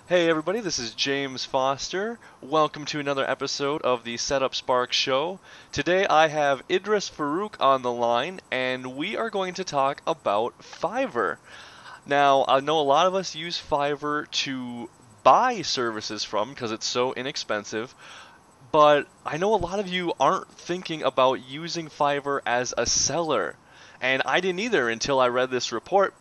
Hey everybody, this is James Foster. Welcome to another episode of the Setup Spark Show. Today I have Idrees Farooq on the line, and we are going to talk about Fiverr. Now, I know a lot of us use Fiverr to buy services from because it's so inexpensive, but I know a lot of you aren't thinking about using Fiverr as a seller. And I didn't either until I read this report.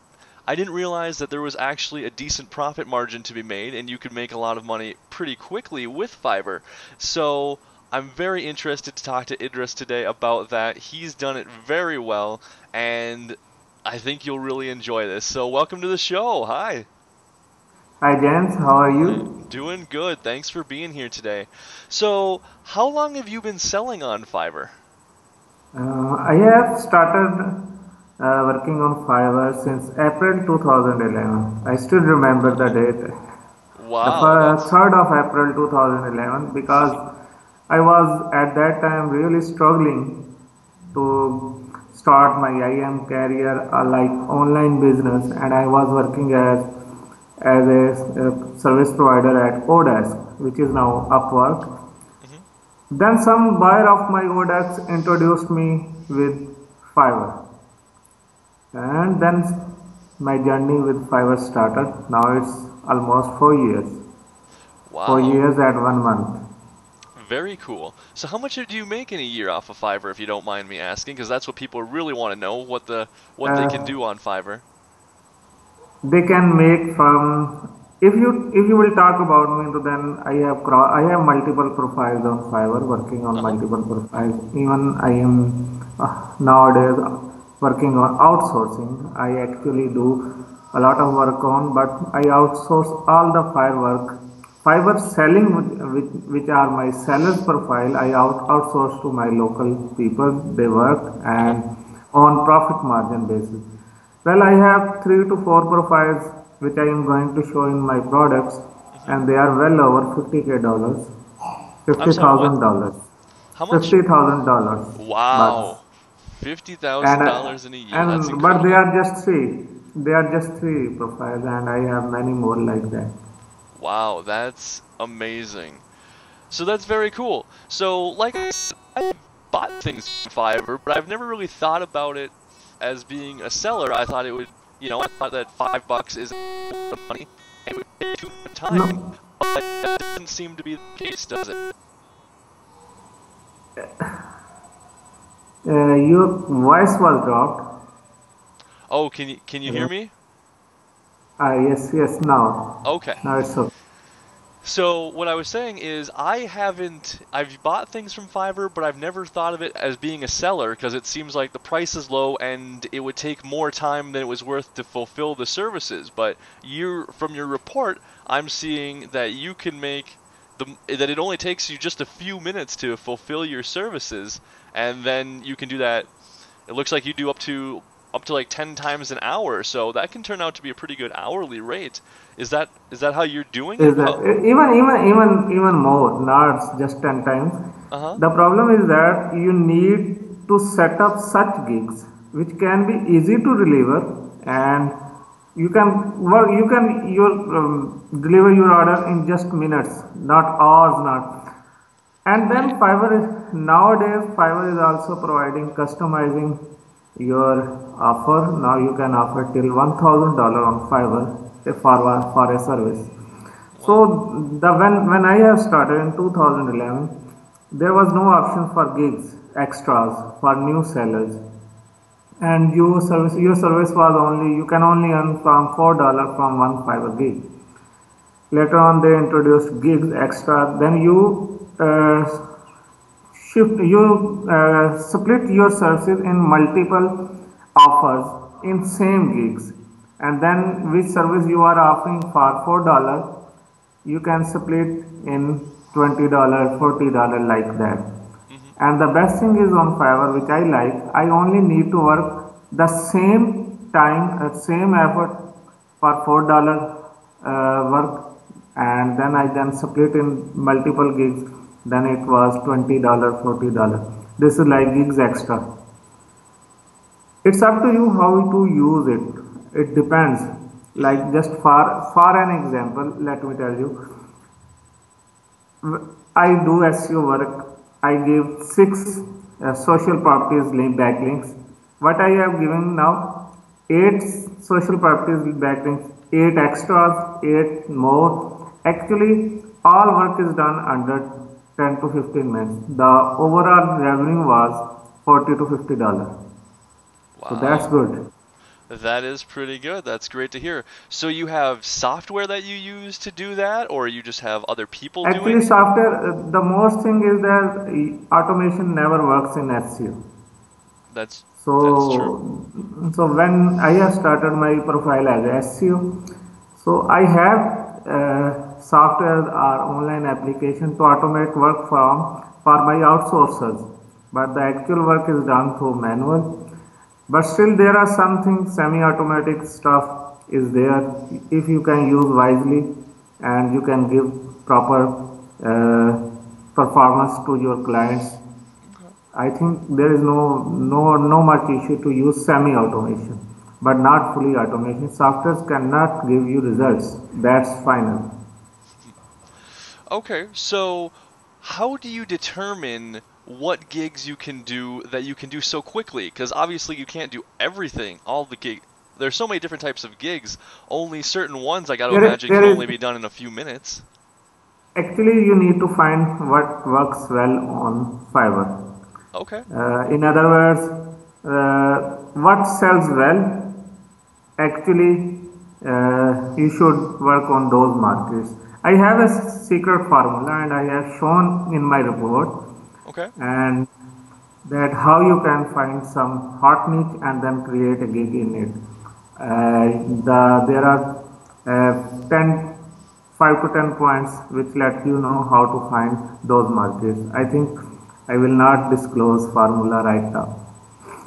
I didn't realize that there was actually a decent profit margin to be made and you could make a lot of money pretty quickly with Fiverr. So I'm very interested to talk to Idris today about that. He's done it very well and I think you'll really enjoy this. So welcome to the show. Hi. Hi James, how are Hi. you? Doing good. Thanks for being here today. So, how long have you been selling on Fiverr? I have started working on Fiverr since April 2011. I still remember the date, the Wow, that's 3rd of April 2011, because I was at that time really struggling to start my IM career like online business, and I was working as a service provider at Odesk, which is now Upwork. mhm. Then some buyer of my products introduced me with Fiverr, and then my journey with Fiverr started. Now it's almost 4 years, four Wow. years and 1 month. Very cool. So how much do you make in a year off of Fiverr, if you don't mind me asking? Because that's what people really want to know, what they can Uh, do on Fiverr. they can make from, if you will talk about me, so then I have multiple profiles on Fiverr, working on Uh-huh. multiple profiles. Even I am nowadays working on outsourcing. I actually do a lot of work on, but I outsource all the Fiverr selling, which are my sellers profile. I outsource to my local people. They work Uh-huh. and on profit margin basis. Well, I have 3 to 4 profiles which I am going to show in my products, Hmm. and they are well over 50K dollars, I'm fifty sorry, what? thousand dollars, How much? $50,000 bucks, Wow. and $50,000 in a year. That's but they incredible. are just three. They are just 3 profiles, and I have many more like that. Wow, that's amazing. So that's very cool. So, like I said, I bought things from Fiverr, but I've never really thought about it as being a seller. I thought it would, I thought that $5 is the money and it would take too much time. No, But that doesn't seem to be the case, does it? your voice was dropped. Oh, can you hear Uh, me? yes, yes. Okay. Now it's okay. So what I was saying is I've bought things from Fiverr, but I've never thought of it as being a seller because it seems like the price is low and it would take more time than it was worth to fulfill the services. But from your report, I'm seeing that you can make that it only takes you just a few minutes to fulfill your services, and then you can do that. It looks like you do up to like 10 times an hour, so that can turn out to be a pretty good hourly rate. Is that how you're doing it? Is that even more, not just 10 times. Uh-huh. The problem is that you need to set up such gigs which can be easy to deliver, Hmm. and you can you can your deliver your order in just minutes, not hours, not. And then Right. Nowadays Fiverr is also providing customizing your offer. Now you can offer till $1,000 on Fiverr for a service. So Wow. when I have started in 2011, there was no option for gigs, extras for new sellers, and your service was only, you can only earn from $4 from one Fiverr gig. Later on, they introduced gigs extra. Then you split your services in multiple offers in same gigs, and then which service you are offering for $4, you can split in $20, $40, like that. Hmm. And the best thing is on Fiverr, which I like, I only need to work the same time, same effort for $4 work, and then I then split in multiple gigs. Then it was $20, $40. This is like gigs extra. It's up to you how to use it. It depends. Like Mm-hmm. just for an example, let me tell you, I do SEO work. I give six social properties link backlinks. What I have given now, eight social properties backlinks, eight extras, eight more. Actually, all work is done under 10 to 15 minutes. The overall revenue was $40 to $50. So that's Wow. good. That is pretty good. That's great to hear. So you have software that you use to do that, or you just have other people doing Actually, it? software, the most thing is that automation never works in SEO. That's that's true. So when I have started my profile as SEO, so I have software or online application to automate work for my outsourcers, but the actual work is done through manual. But still, there are something semi-automatic stuff is there if you can use wisely and you can give proper performance to your clients. Okay. I think there is no much issue to use semi-automation, but not fully automation. Softwares cannot give you results. That's final. Okay, so how do you determine what gigs you can do that you can do so quickly? Because obviously you can't do everything, all the gig. There's so many different types of gigs. Only certain ones I got to imagine There can is only be done in a few minutes. actually you need to find what works well on Fiverr. Okay. In other words, what sells well. Actually, you should work on those markets. I have a secret formula and I have shown in my report, Okay. and that how you can find some hot niche and then create a gig in it. There are 10, 5 to 10 points which let you know how to find those markets. I think I will not disclose formula right now.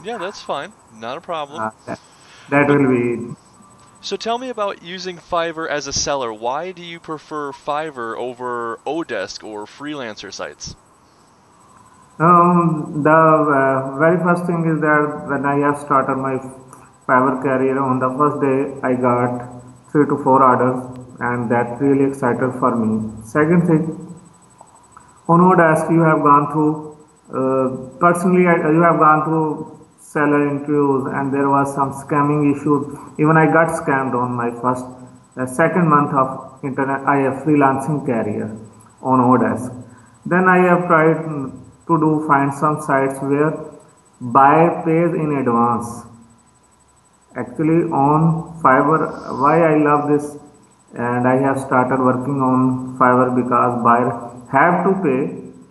Yeah, that's fine. Not a problem. Uh, that, that But will be. so tell me about using Fiverr as a seller. Why do you prefer Fiverr over Odesk or freelancer sites? The very first thing is that when I have started my Fiverr career, on the first day I got 3 to 4 orders, and that really excited for me. Second thing, on Odesk you have gone through personally you have gone through seller interviews, and there was some scamming issues. Even I got scammed on my first second month of internet I have freelancing career on Odesk. Then I have tried to do find some sites where buyer pays in advance. Actually, on Fiverr, why I love this, and I have started working on Fiverr because buyer have to pay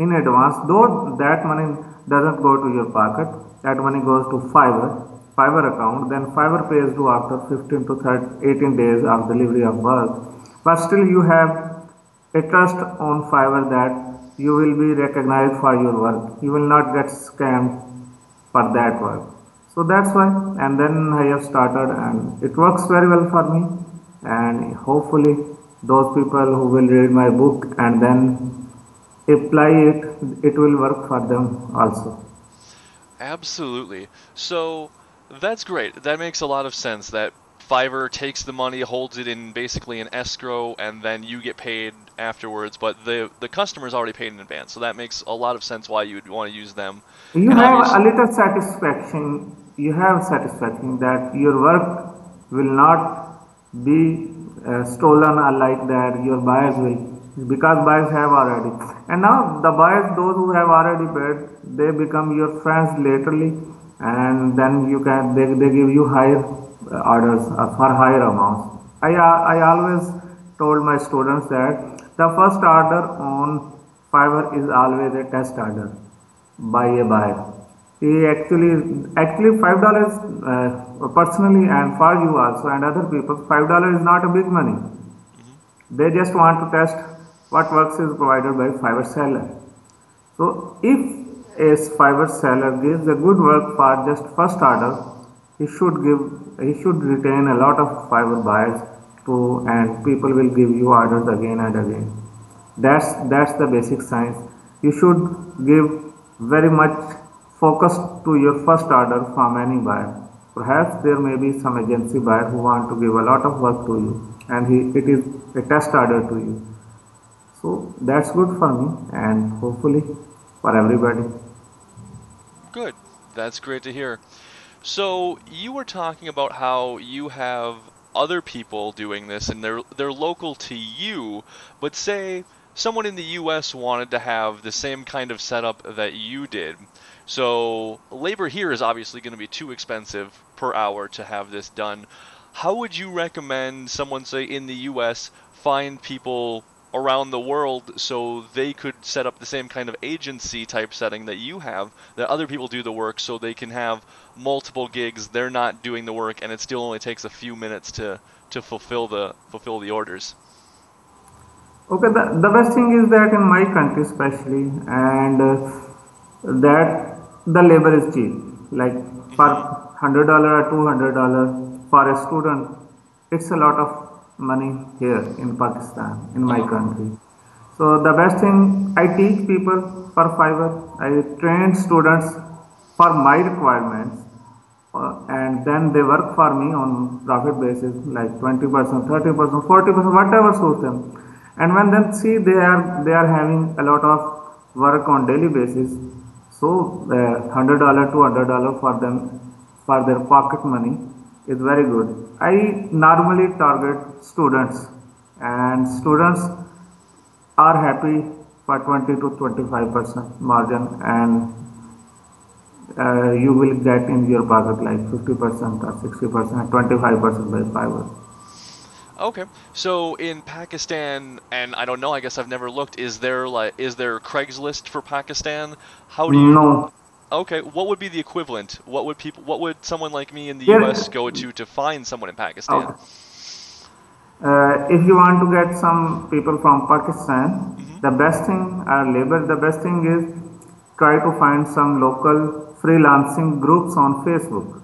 in advance. Though that money doesn't go to your pocket, that money goes to Fiverr account. Then Fiverr pays you after 15 to 30, 18 days of delivery of work. But still, you have a trust on Fiverr that you will be recognized for your work. You will not get scammed for that work. So that's why, and then I have started, and it works very well for me. And hopefully, those people who will read my book and then apply it, it will work for them also. Absolutely. So that's great. That makes a lot of sense that Fiverr takes the money, holds it in basically an escrow, and then you get paid afterwards, but the customer's already paid in advance. So that makes a lot of sense why you would want to use them. You And have a obvious, little satisfaction. You have satisfaction that your work will not be stolen or like that. Your buyers will, because buyers have already. And now the buyers, those who have already paid, they become your friends laterally, and then they give you higher orders for higher amounts. I always told my students that the first order on Fiverr is always a test order by a buyer. He actually $5 personally, and for you also and other people, $5 is not a big money. mhm. They just want to test what works is provided by Fiverr seller. So if a Fiverr seller gives a good work for just first order, he should retain a lot of Fiverr buyers to, and people will give you orders again and again. That's the basic science. You should give very much focus to your first order from any buyer. Perhaps there may be some agency buyer who want to give a lot of work to you, and it is a test order to you. So that's good for me, and hopefully for everybody. Good. That's great to hear. So you were talking about how you have other people doing this and they're local to you, but say someone in the US wanted to have the same kind of setup that you did. So labor here is obviously going to be too expensive per hour to have this done. How would you recommend someone, say, in the US find people around the world so they could set up the same kind of agency type setting that you have, that other people do the work so they can have multiple gigs, they're not doing the work, and it still only takes a few minutes to fulfill the orders? Okay, the best thing is that in my country especially, and that the labor is cheap. Like for Mm-hmm. $100 or $200 for a student, it's a lot of money here in Pakistan, in my Uh-huh. country. So the best thing I teach people for Fiverr. I train students for my requirements, and then they work for me on profit basis, like 20%, 30%, 40%, whatever suits them. And when then see they are having a lot of work on daily basis, so $100, $200 for them for their pocket money is very good. I normally target students, and students are happy for 20 to 25% margin, and you will get in your pocket like 50% or 60%, 25% by Fiverr. Okay. So in Pakistan, and I don't know, I guess I've never looked, is there Craigslist for Pakistan? How do you No, Okay, what would be the equivalent? What would someone like me in the US there. go to find someone in Pakistan? Okay. If you want to get some people from Pakistan, Hmm. the best thing, labor, the best thing is try to find some local freelancing groups on Facebook,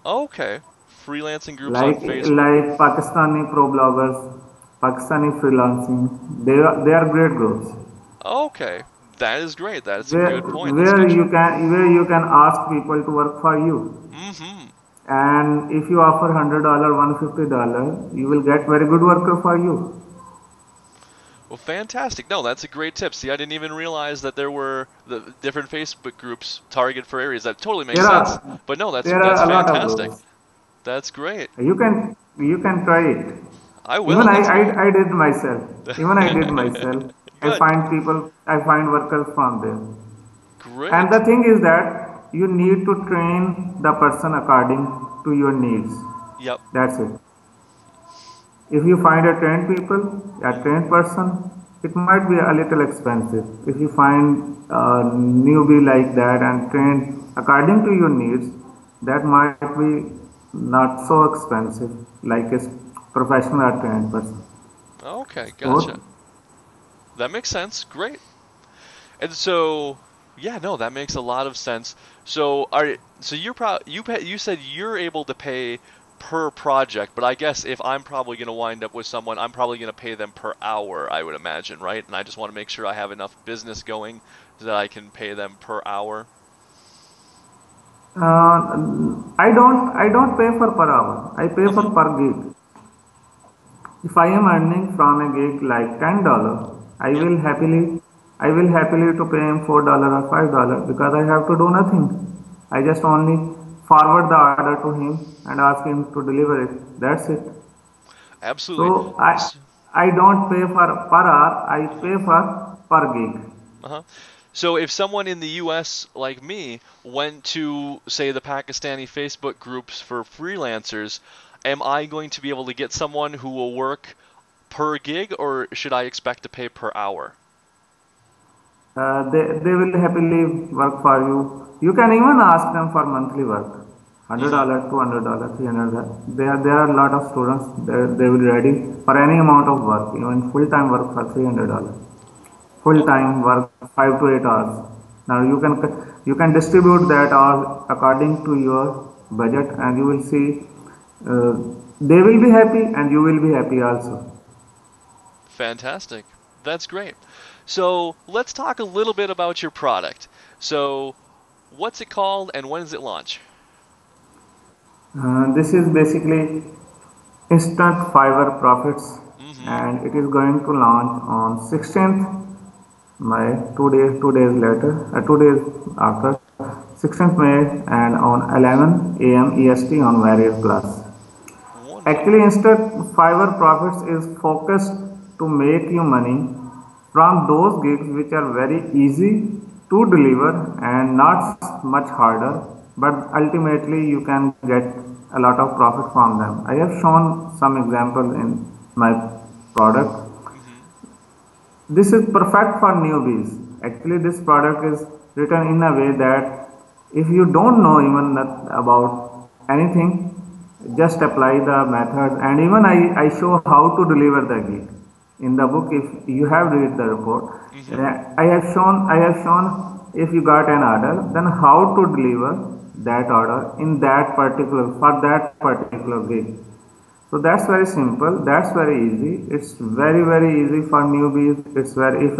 Okay. Freelancing groups on like Facebook. like Pakistani pro bloggers, Pakistani freelancing. They are great groups. Okay. That is great. That's a where good point. That's where good. you can where you can ask people to work for you, Mm-hmm. and if you offer $100, $150, you will get very good worker for you. Well, fantastic. No, that's a great tip. See, I didn't even realize that there were the different Facebook groups targeted for areas. That totally makes there sense. are But no, there that's are a lot of fantastic. groups. That's great. You can try it. I even will. i That's i, great. I did myself. Even I did myself. I Good. find people, I find workers from there. And the Great. thing is that you need to train the person according to your needs. Yep. That's it. If you find a Mm-hmm. trained person, it might be a little expensive. If you find a newbie like that and trained according to your needs, that might be not so expensive like a professional or trained person. Okay, gotcha. So, That makes sense. Great. And so, yeah, no, that makes a lot of sense. So you're you said you're able to pay per project, but I guess if I'm probably going to wind up with someone, I'm probably going to pay them per hour, I would imagine, right? And I just want to make sure I have enough business going so that I can pay them per hour. I don't pay for per hour. I pay for Hmm. per gig. If I am earning from a gig like $10, I Yep. will happily I will happily to pay him $4 or $5 because I have to do nothing. I just only forward the order to him and ask him to deliver it. That's it. Absolutely. So I don't pay for per hour, I Mm-hmm. pay for per gig. Uh-huh. So if someone in the US like me went to, say, the Pakistani Facebook groups for freelancers, am I going to be able to get someone who will work per gig, or should I expect to pay per hour? They will happily work for you. You can even ask them for monthly work. Mm-hmm. $100, $200, $300. There are a lot of students. They will be ready for any amount of work, even full time work for $300. Full Okay. time work 5 to 8 hours. Now you can distribute that all according to your budget, and you will see uh, they will be happy, and you will be happy also. Fantastic. That's great. So let's talk a little bit about your product. So what's it called and when does it launch? This is basically instant Fiverr profits, Mm-hmm. and it is going to launch on 16th May, 2 days later, 2 days after 16th May, and on 11 a.m. EST on various class. Wonderful. Actually, instead, Fiverr Profits is focused to make you money from those gigs which are very easy to deliver and not much harder, but ultimately you can get a lot of profit from them. I have shown some example in my product. Mm-hmm. This is perfect for newbies. Actually, this product is written in a way that if you don't know even about anything, just apply the methods. And even I show how to deliver the gig in the book. If you have read the report, Mm-hmm. I have shown if you got an order, then how to deliver that order in that particular for that particular gig. So that's very simple. That's very easy. It's very easy for newbies. It's very if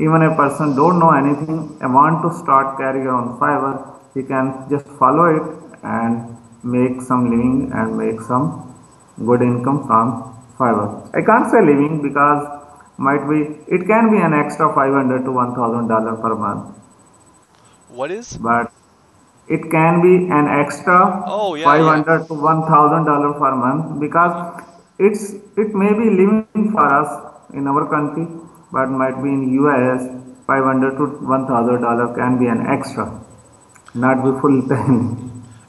even a person don't know anything and want to start career on Fiverr, he can just follow it and make some living and make some good income from Fiverr. I can't say living because might be it can be an extra 500 to $1,000 per month, What is? but it can be an extra Oh, yeah, yeah. 500 to $1,000 per month because Mm-hmm. it may be living for us in our country, but might be in US 500 to $1,000 can be an extra, not be full time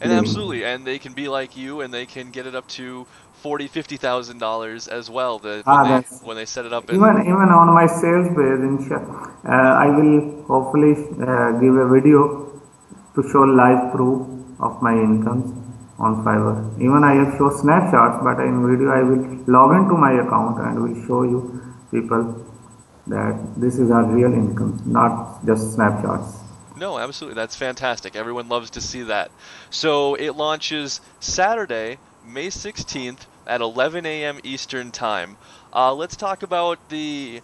And living. absolutely, and they can be like you, and they can get it up to 40, $50,000 as well. That Ah, that's when they set it up and even on my sales page. I mm-hmm. will hopefully give a video to show live proof of my incomes on Fiverr. Even I have show snapshots, but in video I will log into my account and will show you people that this is our real income, not just snapshots. No, absolutely. That's fantastic. Everyone loves to see that. So it launches Saturday, May 16th at 11 a.m. Eastern Time. Let's talk about the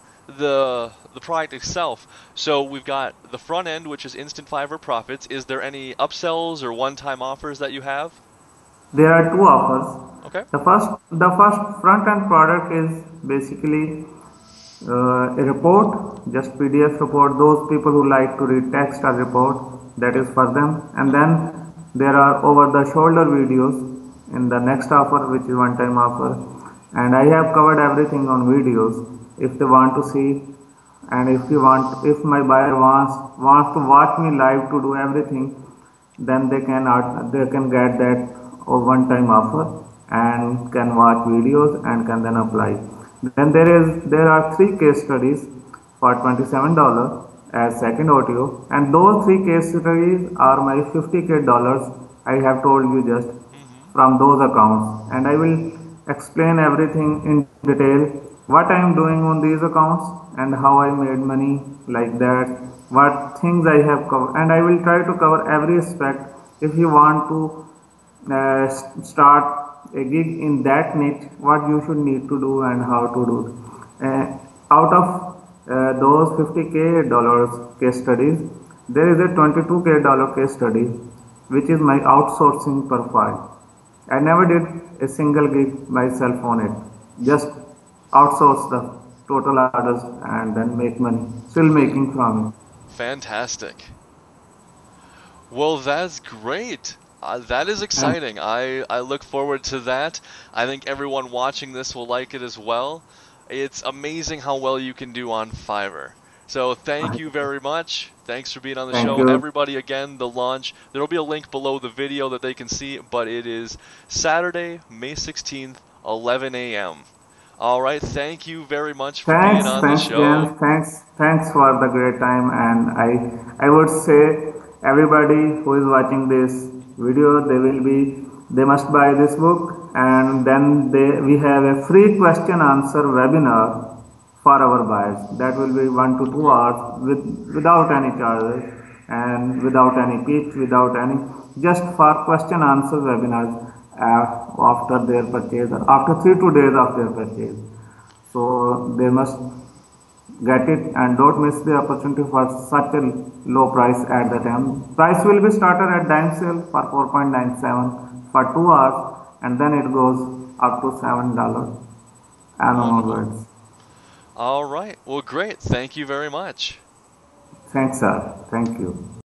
product itself. So we've got the front end, which is Instant Fiverr Profits. Is there any upsells or one-time offers that you have? There are two offers. Okay. The first front end product is basically a report, just PDF report. Those people who like to read text or report, that is Yep. for them. And Uh-huh. then there are over the shoulder videos in the next offer, which is one time offer. And I have covered everything on videos if they want to see. And if my buyer wants to watch me live to do everything, then they can get that one time offer and can watch videos and can then apply. Then there are three case studies for $27 as second audio, and those three case studies are my 50K dollars I have told you just Mm-hmm. from those accounts, and I will explain everything in detail what I am doing on these accounts and how I made money like that, what things I have covered, and I will try to cover every aspect. If you want to start a gig in that niche, what you should need to do and how to do. Out of those 50K dollars case studies, there is a 22K dollar case study, which is my outsourcing profile. I never did a single gig myself on it. Just outsource the total orders and then make money. Still Fan making from it. fantastic. Well, that's great. That is And exciting. I look forward to that. I think everyone watching this will like it as well. It's amazing how well you can do on Fiverr. So thank I you very much. Thanks for being on the thank show. you. Everybody, again, the launch. There will be a link below the video that they can see, but it is Saturday, May 16th, 11 a.m. All right, thank you very much for being Thanks, on the thanks, James. show. Thanks for the great time. And I would say everybody who is watching this video, they must buy this book, and then we have a free question answer webinar for our buyers. That will be 1 to 2 hours without any charges and without any pitch, without any just for question answer webinars after their purchase, after 3 2 days of their purchase. So they must get it and don't miss the opportunity for such a low price at the time. Price will be started at dime sale for 4.97 for 2 hours, and then it goes up to $7 and Wonderful. onwards. All right. Well, great. Thank you very much. Thanks, sir. Thank you.